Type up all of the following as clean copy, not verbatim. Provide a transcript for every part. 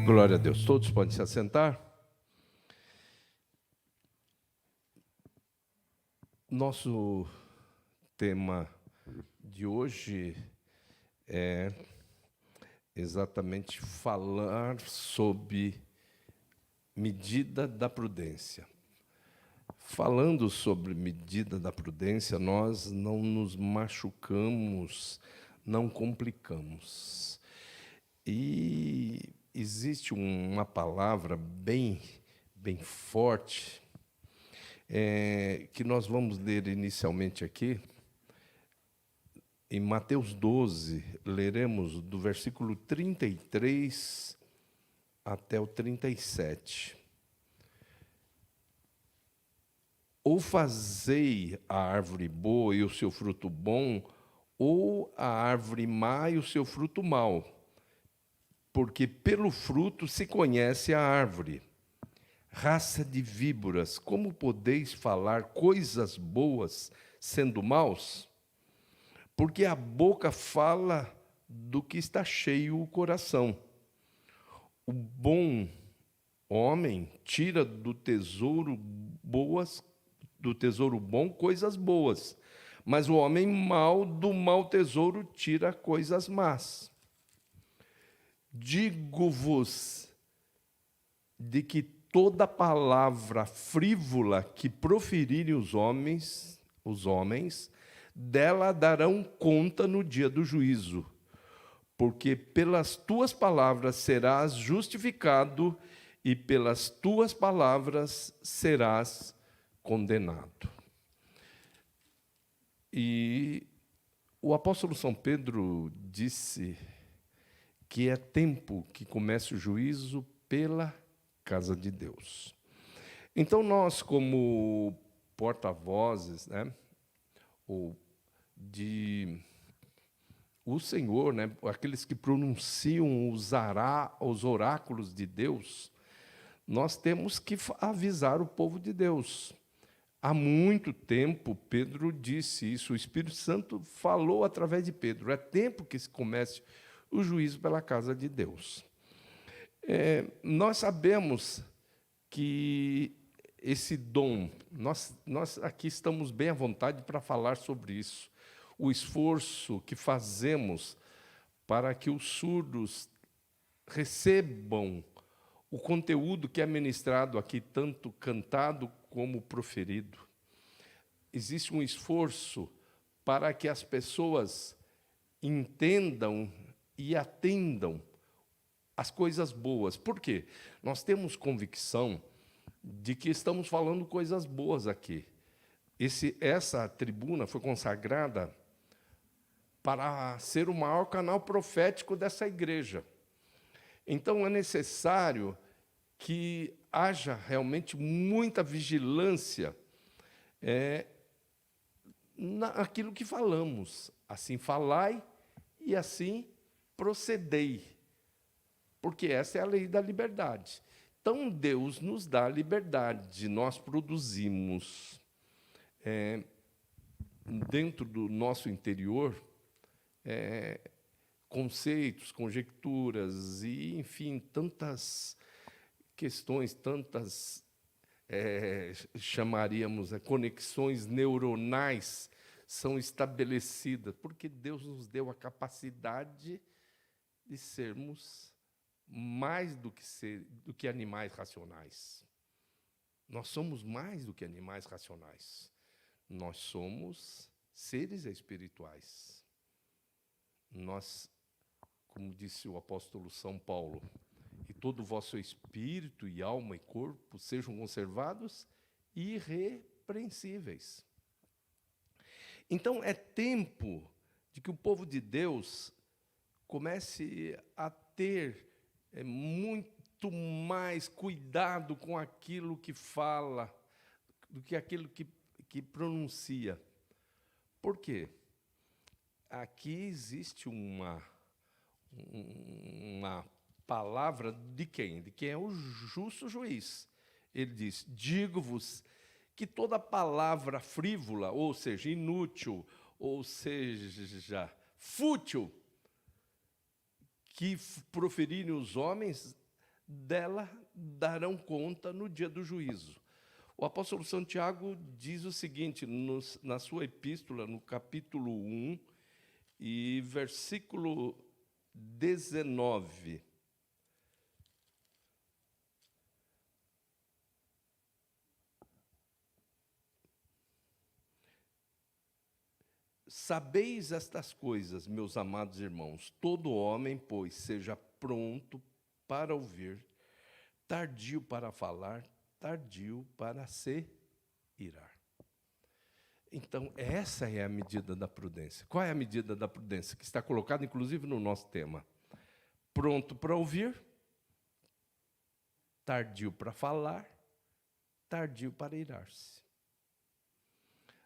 Glória a Deus. Todos podem se assentar. Nosso tema de hoje é exatamente falar sobre medida da prudência. Falando sobre medida da prudência, nós não nos machucamos, não complicamos. E existe uma palavra bem forte, que nós vamos ler inicialmente aqui. Em Mateus 12, leremos do versículo 33 até o 37. Ou fazei a árvore boa e o seu fruto bom, ou a árvore má e o seu fruto mau, porque pelo fruto se conhece a árvore. Raça de víboras, como podeis falar coisas boas sendo maus? Porque a boca fala do que está cheio o coração. O bom homem tira do tesouro bom coisas boas, mas o homem mau do mau tesouro tira coisas más. Digo-vos de que toda palavra frívola que proferirem os homens, dela darão conta no dia do juízo, porque pelas tuas palavras serás justificado e pelas tuas palavras serás condenado. E o apóstolo São Pedro disse que é tempo que comece o juízo pela casa de Deus. Então, nós, como porta-vozes, o Senhor, aqueles que pronunciam os oráculos de Deus, nós temos que avisar o povo de Deus. Há muito tempo, Pedro disse isso, o Espírito Santo falou através de Pedro. É tempo que se comece o juízo pela casa de Deus. Nós sabemos que esse dom, nós aqui estamos bem à vontade para falar sobre isso. O esforço que fazemos para que os surdos recebam o conteúdo que é ministrado aqui, tanto cantado como proferido. Existe um esforço para que as pessoas entendam e atendam as coisas boas. Por quê? Nós temos convicção de que estamos falando coisas boas aqui. Essa tribuna foi consagrada para ser o maior canal profético dessa igreja. Então, é necessário que haja realmente muita vigilância naquilo que falamos. Assim falai e assim procedei, porque essa é a lei da liberdade. Então, Deus nos dá a liberdade, nós produzimos, dentro do nosso interior, conceitos, conjecturas e, enfim, tantas questões, tantas, chamaríamos, conexões neuronais são estabelecidas, porque Deus nos deu a capacidade de sermos mais do que animais racionais. Nós somos mais do que animais racionais. Nós somos seres espirituais. Nós, como disse o apóstolo São Paulo, e todo o vosso espírito e alma e corpo sejam conservados irrepreensíveis. Então, é tempo de que o povo de Deus comece a ter muito mais cuidado com aquilo que fala do que aquilo que pronuncia. Por quê? Aqui existe uma palavra de quem? De quem é o justo juiz. Ele diz: digo-vos que toda palavra frívola, ou seja, inútil, ou seja, fútil, que proferirem os homens, dela darão conta no dia do juízo. O apóstolo Santiago diz o seguinte, na sua epístola, no capítulo 1, e versículo 19. Sabeis estas coisas, meus amados irmãos, todo homem, pois, seja pronto para ouvir, tardio para falar, tardio para se irar. Então, essa é a medida da prudência. Qual é a medida da prudência? Que está colocada, inclusive, no nosso tema. Pronto para ouvir, tardio para falar, tardio para irar-se.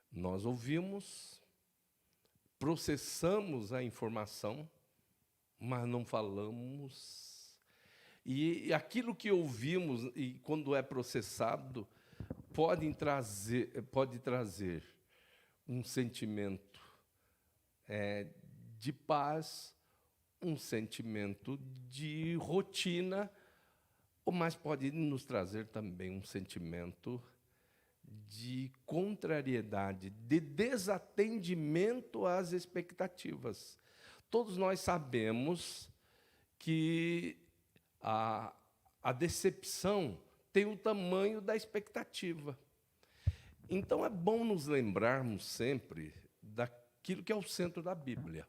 Nós ouvimos, processamos a informação, mas não falamos. E aquilo que ouvimos, e quando é processado, pode trazer um sentimento de paz, um sentimento de rotina, mas pode nos trazer também um sentimento de contrariedade, de desatendimento às expectativas. Todos nós sabemos que a decepção tem o tamanho da expectativa. Então, é bom nos lembrarmos sempre daquilo que é o centro da Bíblia.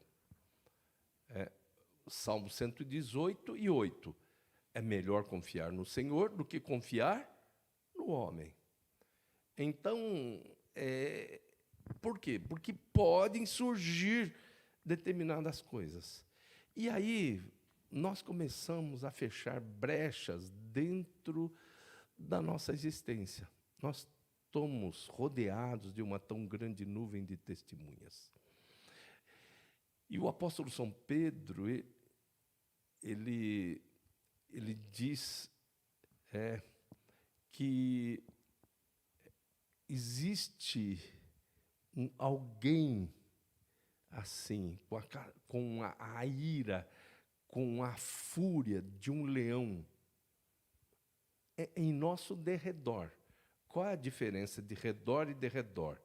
Salmo 118 e 8. É melhor confiar no Senhor do que confiar no homem. Então, por quê? Porque podem surgir determinadas coisas. E aí, nós começamos a fechar brechas dentro da nossa existência. Nós estamos rodeados de uma tão grande nuvem de testemunhas. E o apóstolo São Pedro, ele diz que existe alguém assim, com a ira, com a fúria de um leão em nosso derredor. Qual é a diferença de redor e derredor?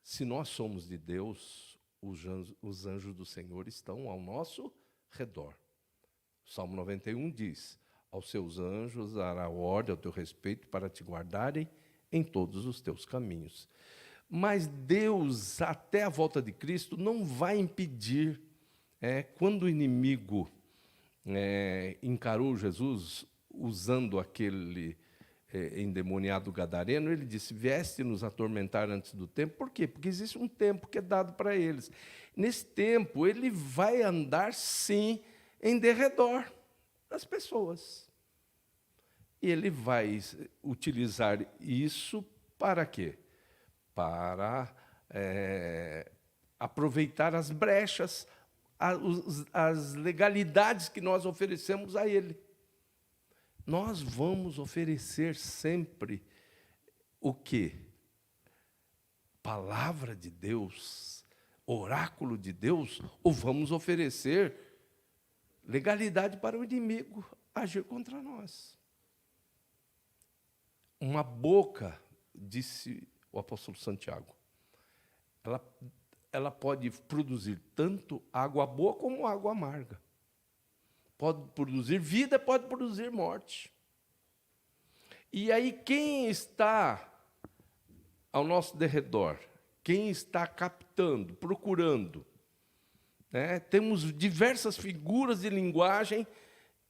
Se nós somos de Deus, os anjos do Senhor estão ao nosso redor. O Salmo 91 diz: aos seus anjos dará ordem ao teu respeito para te guardarem em todos os teus caminhos. Mas Deus, até a volta de Cristo, não vai impedir. Quando o inimigo encarou Jesus, usando aquele endemoniado gadareno, ele disse: vieste nos atormentar antes do tempo. Por quê? Porque existe um tempo que é dado para eles. Nesse tempo, ele vai andar, sim, em derredor das pessoas. E ele vai utilizar isso para quê? Para aproveitar as brechas, as legalidades que nós oferecemos a ele. Nós vamos oferecer sempre o quê? Palavra de Deus, oráculo de Deus, ou vamos oferecer legalidade para o inimigo agir contra nós? Uma boca, disse o apóstolo Santiago, ela pode produzir tanto água boa como água amarga. Pode produzir vida, pode produzir morte. E aí, quem está ao nosso derredor? Quem está captando, procurando? Temos diversas figuras de linguagem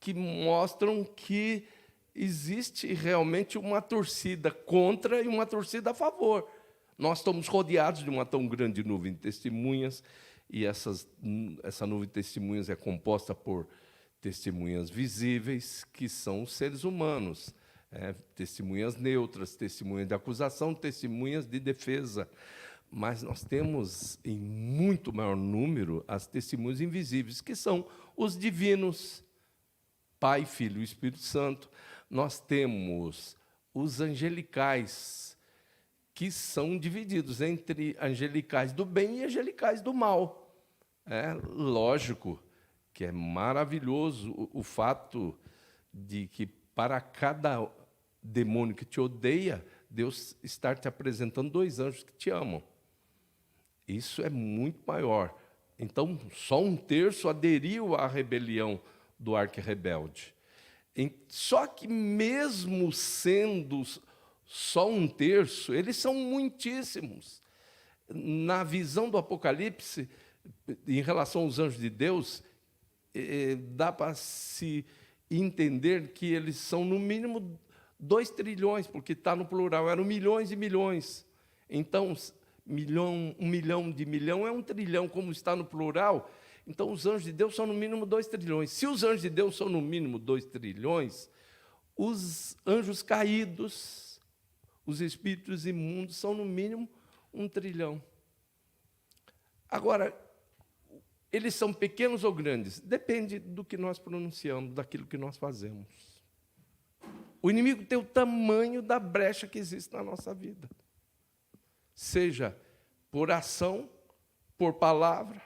que mostram que existe realmente uma torcida contra e uma torcida a favor. Nós estamos rodeados de uma tão grande nuvem de testemunhas, e essa nuvem de testemunhas é composta por testemunhas visíveis, que são os seres humanos, testemunhas neutras, testemunhas de acusação, testemunhas de defesa. Mas nós temos, em muito maior número, as testemunhas invisíveis, que são os divinos, Pai, Filho e Espírito Santo. Nós temos os angelicais, que são divididos entre angelicais do bem e angelicais do mal. Lógico que é maravilhoso o fato de que para cada demônio que te odeia, Deus está te apresentando 2 anjos que te amam. Isso é muito maior. Então, só 1/3 aderiu à rebelião do arquirrebelde. Só que mesmo sendo só 1/3, eles são muitíssimos. Na visão do Apocalipse, em relação aos anjos de Deus, dá para se entender que eles são no mínimo 2 trilhões, porque está no plural, eram milhões e milhões. Então, 1 milhão de milhão é 1 trilhão, como está no plural. Então, os anjos de Deus são no mínimo 2 trilhões. Se os anjos de Deus são no mínimo 2 trilhões, os anjos caídos, os espíritos imundos, são no mínimo 1 trilhão. Agora, eles são pequenos ou grandes? Depende do que nós pronunciamos, daquilo que nós fazemos. O inimigo tem o tamanho da brecha que existe na nossa vida. Seja por ação, por palavra.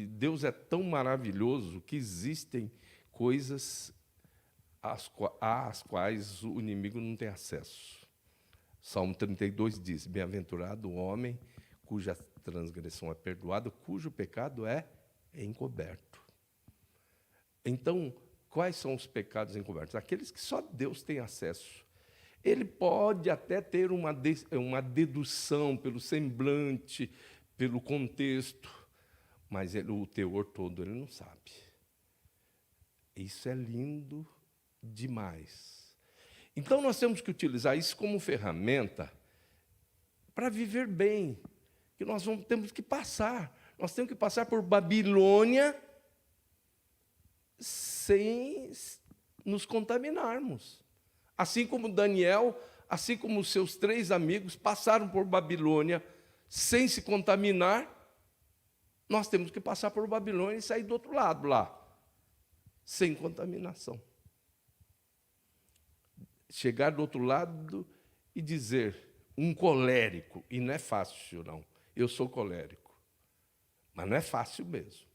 Deus é tão maravilhoso que existem coisas às quais o inimigo não tem acesso. Salmo 32 diz: bem-aventurado o homem cuja transgressão é perdoada, cujo pecado é encoberto. Então, quais são os pecados encobertos? Aqueles que só Deus tem acesso. Ele pode até ter uma dedução pelo semblante, pelo contexto, mas o teor todo ele não sabe. Isso é lindo demais. Então, nós temos que utilizar isso como ferramenta para viver bem, que temos que passar. Nós temos que passar por Babilônia sem nos contaminarmos. Assim como Daniel, assim como os seus 3 amigos passaram por Babilônia sem se contaminar, nós temos que passar por Babilônia e sair do outro lado lá, sem contaminação. Chegar do outro lado e dizer, um colérico, e não é fácil, não. Eu sou colérico, mas não é fácil mesmo.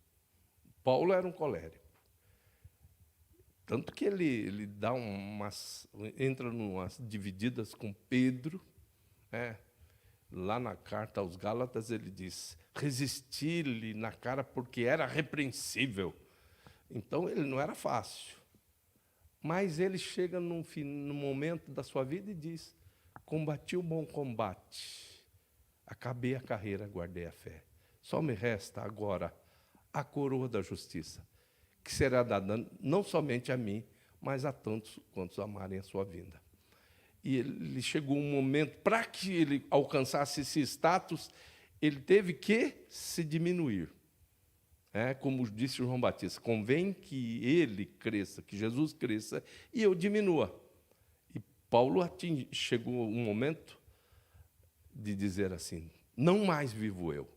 Paulo era um colérico. Tanto que ele entra em umas divididas com Pedro, lá na carta aos Gálatas ele diz, resisti-lhe na cara porque era repreensível. Então, ele não era fácil. Mas ele chega no momento da sua vida e diz, combati o bom combate, acabei a carreira, guardei a fé. Só me resta agora a coroa da justiça, que será dada não somente a mim, mas a tantos quantos amarem a sua vinda. E ele chegou um momento, para que ele alcançasse esse status, ele teve que se diminuir. Como disse João Batista, convém que ele cresça, que Jesus cresça, e eu diminua. E Paulo chegou um momento de dizer assim, não mais vivo eu,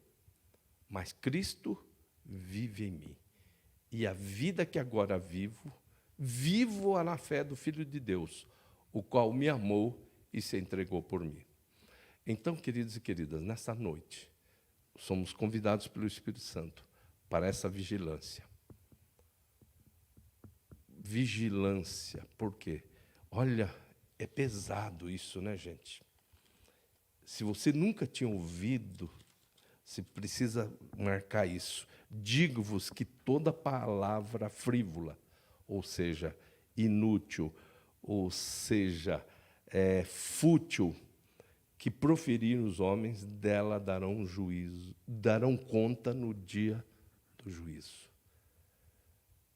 mas Cristo vive em mim. E a vida que agora vivo-a na fé do Filho de Deus, o qual me amou e se entregou por mim. Então, queridos e queridas, nesta noite, somos convidados pelo Espírito Santo para essa vigilância. Vigilância, por quê? Olha, é pesado isso, né, gente? Se você nunca tinha ouvido, você precisa marcar isso. Digo-vos que toda palavra frívola, ou seja, inútil, ou seja, fútil, que proferirem os homens, dela darão conta no dia do juízo.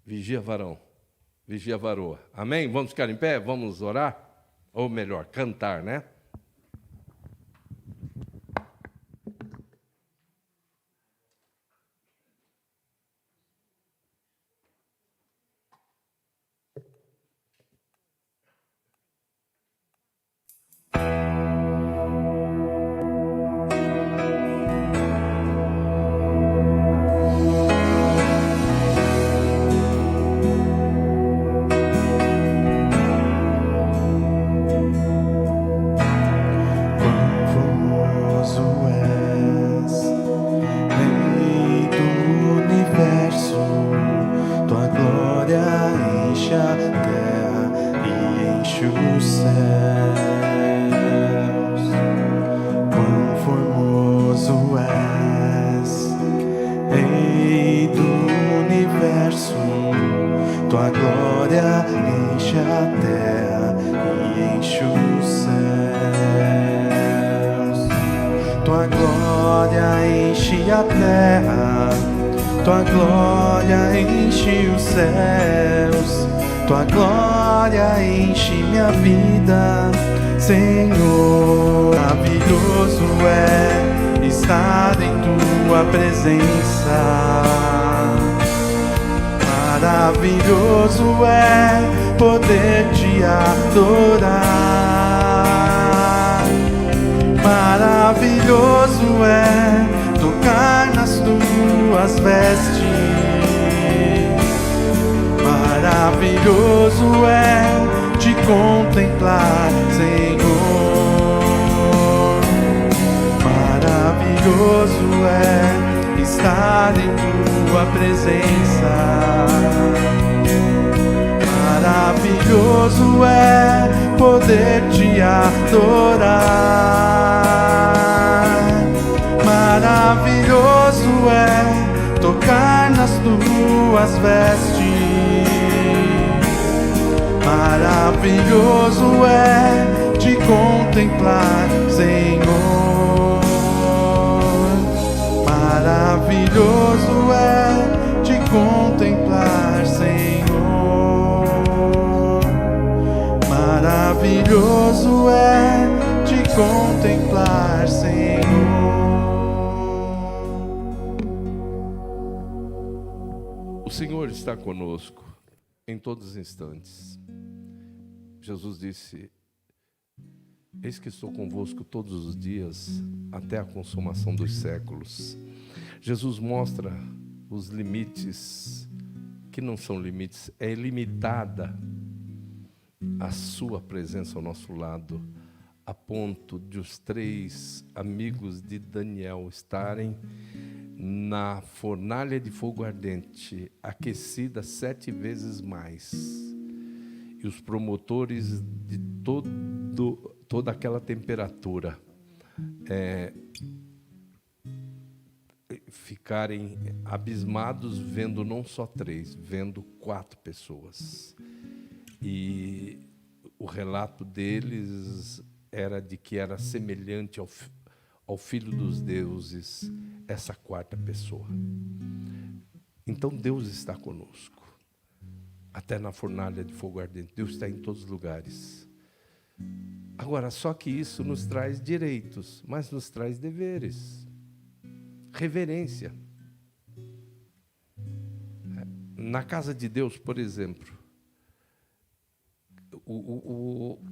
Vigia, varão. Vigia, varoa. Amém? Vamos ficar em pé? Vamos orar? Ou melhor, cantar, né? poderoso, tua glória enche a terra e enche os céus. Tua glória enche a terra, tua glória enche os céus. Tua glória enche minha vida, Senhor. Maravilhoso é estar em tua presença. Maravilhoso é poder te adorar. Maravilhoso é tocar nas tuas vestes. Maravilhoso é te contemplar, Senhor. Maravilhoso é estar em tua presença. Maravilhoso é poder te adorar. Maravilhoso é tocar nas tuas vestes. Maravilhoso é te contemplar, Senhor. Maravilhoso é te contemplar, Senhor. Maravilhoso é te contemplar, Senhor. O Senhor está conosco em todos os instantes. Jesus disse: eis que estou convosco todos os dias, até a consumação dos séculos. Jesus mostra os limites, que não são limites, é ilimitada a sua presença ao nosso lado, a ponto de os 3 amigos de Daniel estarem na fornalha de fogo ardente, aquecida 7 vezes mais. E os promotores de toda aquela temperatura ficarem abismados, vendo não só 3, vendo 4 pessoas. E o relato deles era de que era semelhante ao Filho dos Deuses, essa 4ª pessoa. Então Deus está conosco. Até na fornalha de fogo ardente. Deus está em todos os lugares. Agora, só que isso nos traz direitos, mas nos traz deveres. Reverência. Na casa de Deus, por exemplo,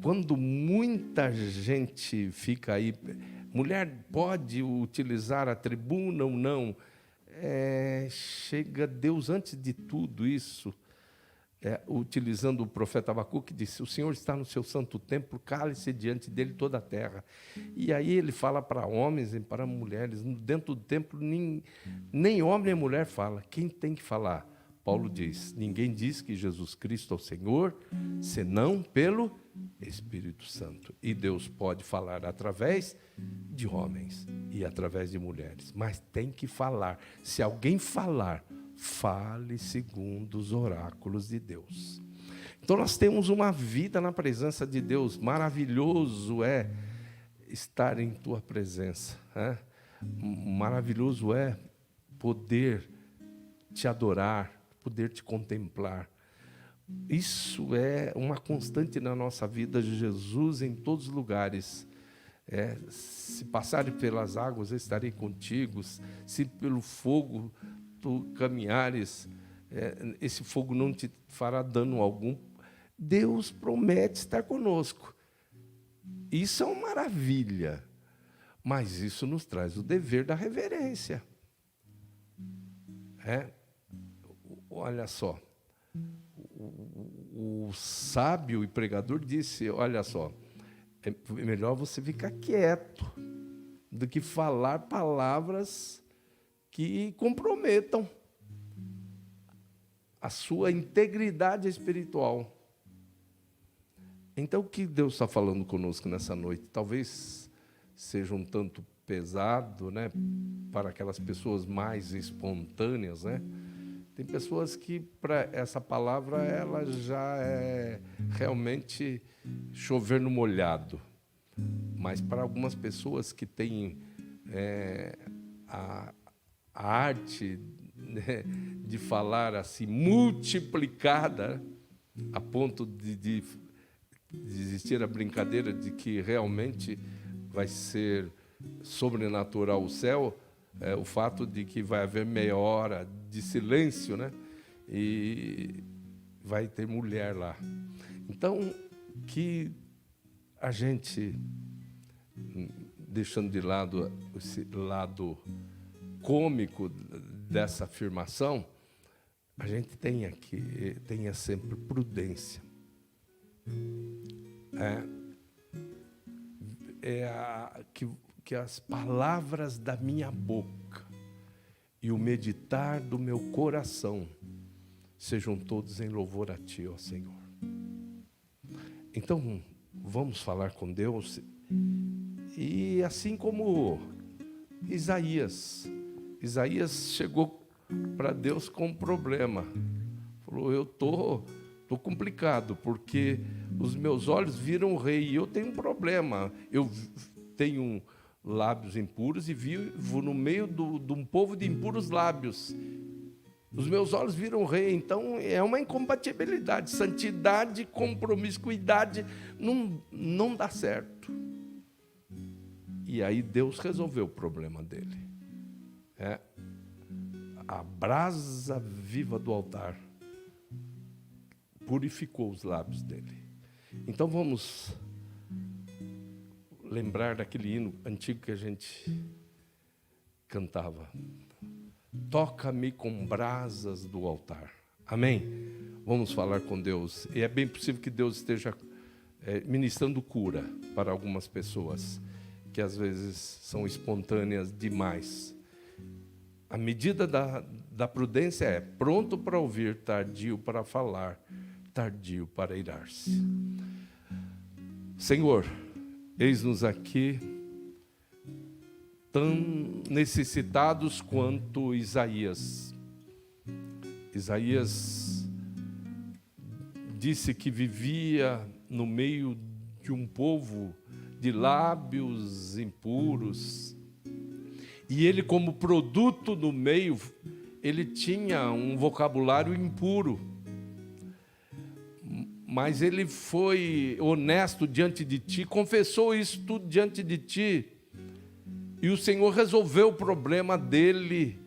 quando muita gente fica aí, mulher pode utilizar a tribuna ou não, chega Deus antes de tudo isso, utilizando o profeta Abacuque, que disse: o Senhor está no seu santo templo, cale-se diante dele toda a terra. E aí ele fala para homens e para mulheres. Dentro do templo, nem homem nem mulher fala. Quem tem que falar? Paulo diz: ninguém diz que Jesus Cristo é o Senhor, senão pelo Espírito Santo. E Deus pode falar através de homens e através de mulheres, mas tem que falar. Se alguém falar, fale segundo os oráculos de Deus. Então nós temos uma vida na presença de Deus. Maravilhoso é estar em tua presença, né? Maravilhoso é poder te adorar, poder te contemplar. Isso é uma constante na nossa vida. Jesus em todos os lugares. Se passarem pelas águas, eu estarei contigo. Se pelo fogo tu caminhares, esse fogo não te fará dano algum. Deus promete estar conosco. Isso é uma maravilha, mas isso nos traz o dever da reverência. Olha só, o sábio e pregador disse: olha só, é melhor você ficar quieto do que falar palavras que comprometam a sua integridade espiritual. Então, o que Deus está falando conosco nessa noite? Talvez seja um tanto pesado, né, para aquelas pessoas mais espontâneas, né, Tem pessoas que, para essa palavra, ela já é realmente chover no molhado. Mas para algumas pessoas que têm a arte, né, de falar assim, multiplicada, a ponto de existir a brincadeira de que realmente vai ser sobrenatural o céu, o fato de que vai haver meia hora de silêncio, né? E vai ter mulher lá. Então, que a gente, deixando de lado esse lado cômico dessa afirmação, a gente tenha sempre prudência. Que as palavras da minha boca e o meditar do meu coração sejam todos em louvor a Ti, ó Senhor. Então, vamos falar com Deus. E assim como Isaías chegou para Deus com um problema. Falou, eu tô complicado, porque os meus olhos viram o rei e eu tenho um problema. Eu tenho lábios impuros e vivo no meio de um povo de impuros lábios. Os meus olhos viram o rei, então é uma incompatibilidade. Santidade com promiscuidade não dá certo. E aí Deus resolveu o problema dele. A brasa viva do altar purificou os lábios dele. Então vamos lembrar daquele hino antigo que a gente cantava. Toca-me com brasas do altar. Amém? Vamos falar com Deus. E é bem possível que Deus esteja ministrando cura para algumas pessoas, que às vezes são espontâneas demais. A medida da prudência é pronto para ouvir, tardio para falar, tardio para irar-se. Senhor, eis-nos aqui tão necessitados quanto Isaías. Isaías disse que vivia no meio de um povo de lábios impuros. E ele, como produto do meio, ele tinha um vocabulário impuro. Mas ele foi honesto diante de Ti, confessou isso tudo diante de Ti. E o Senhor resolveu o problema dele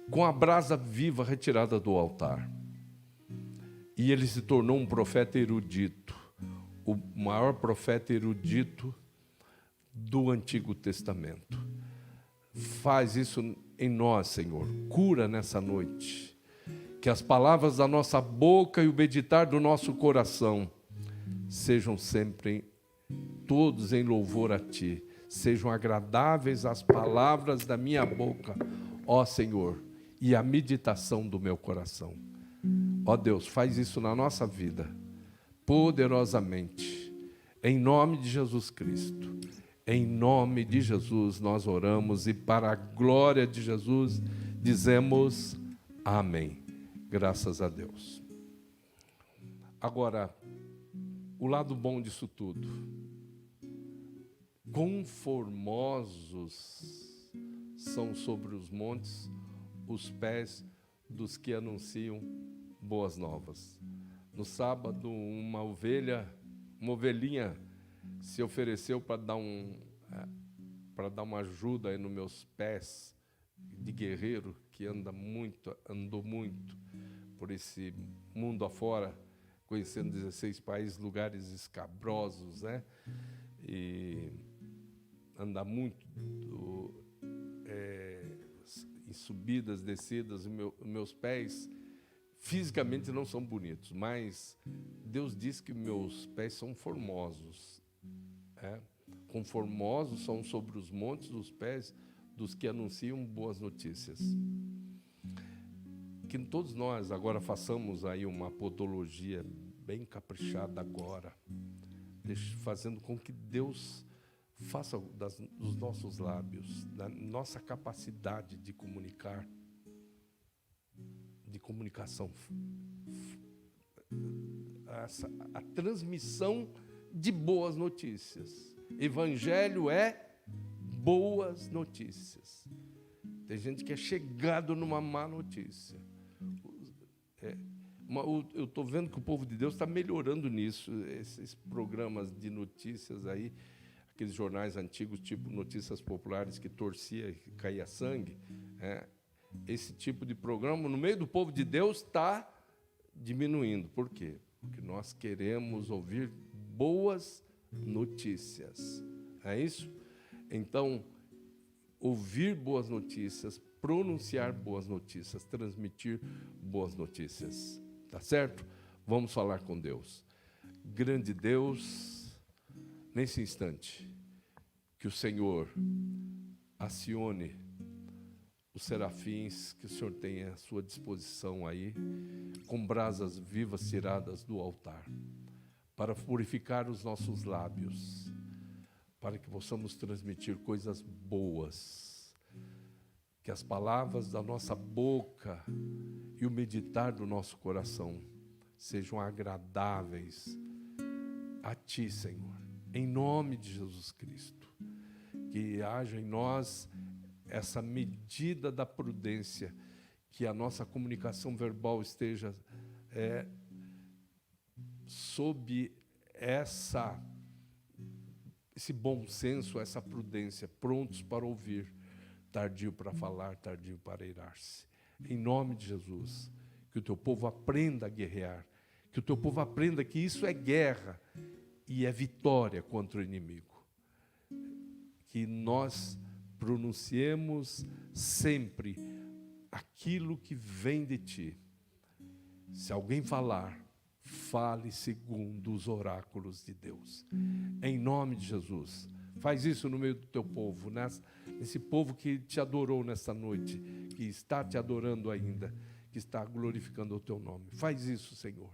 com a brasa viva retirada do altar. E ele se tornou um profeta erudito, o maior profeta erudito do Antigo Testamento. Faz isso em nós, Senhor. Cura nessa noite. Que as palavras da nossa boca e o meditar do nosso coração sejam sempre todos em louvor a Ti. Sejam agradáveis as palavras da minha boca, ó Senhor, e a meditação do meu coração. Ó Deus, faz isso na nossa vida, poderosamente. Em nome de Jesus Cristo. Em nome de Jesus nós oramos e para a glória de Jesus dizemos amém. Graças a Deus. Agora, o lado bom disso tudo. Quão formosos são sobre os montes os pés dos que anunciam boas novas. No sábado, uma ovelhinha se ofereceu para dar uma ajuda aí nos meus pés de guerreiro que andou muito por esse mundo afora, conhecendo 16 países, lugares escabrosos, né? E anda muito em subidas, descidas. Meus pés fisicamente não são bonitos, mas Deus diz que meus pés são formosos. Com formosos são sobre os montes os pés dos que anunciam boas notícias. Que todos nós agora façamos aí uma podologia bem caprichada agora, fazendo com que Deus faça dos nossos lábios, da nossa capacidade de comunicar comunicação, a transmissão de boas notícias. Evangelho é boas notícias. Tem gente que é chegado numa má notícia. Eu estou vendo que o povo de Deus está melhorando nisso. Esses programas de notícias aí, aqueles jornais antigos, tipo Notícias Populares, que torcia e caía sangue, esse tipo de programa, no meio do povo de Deus, está diminuindo. Por quê? Porque nós queremos ouvir boas notícias. É isso? Então, ouvir boas notícias, pronunciar boas notícias, transmitir boas notícias. Tá certo? Vamos falar com Deus. Grande Deus, nesse instante, que o Senhor acione os serafins que o Senhor tem à sua disposição aí, com brasas vivas tiradas do altar, para purificar os nossos lábios, para que possamos transmitir coisas boas, que as palavras da nossa boca e o meditar do nosso coração sejam agradáveis a Ti, Senhor, em nome de Jesus Cristo. Que haja em nós essa medida da prudência, que a nossa comunicação verbal esteja sob esse bom senso, essa prudência, prontos para ouvir, tardio para falar, tardio para irar-se. Em nome de Jesus, que o Teu povo aprenda a guerrear, que o Teu povo aprenda que isso é guerra e é vitória contra o inimigo. Que nós pronunciemos sempre aquilo que vem de Ti. Se alguém falar, fale segundo os oráculos de Deus. Em nome de Jesus. Faz isso no meio do Teu povo, nesse povo que Te adorou nesta noite, que está Te adorando ainda, que está glorificando o Teu nome. Faz isso, Senhor.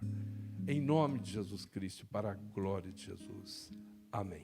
Em nome de Jesus Cristo, para a glória de Jesus. Amém.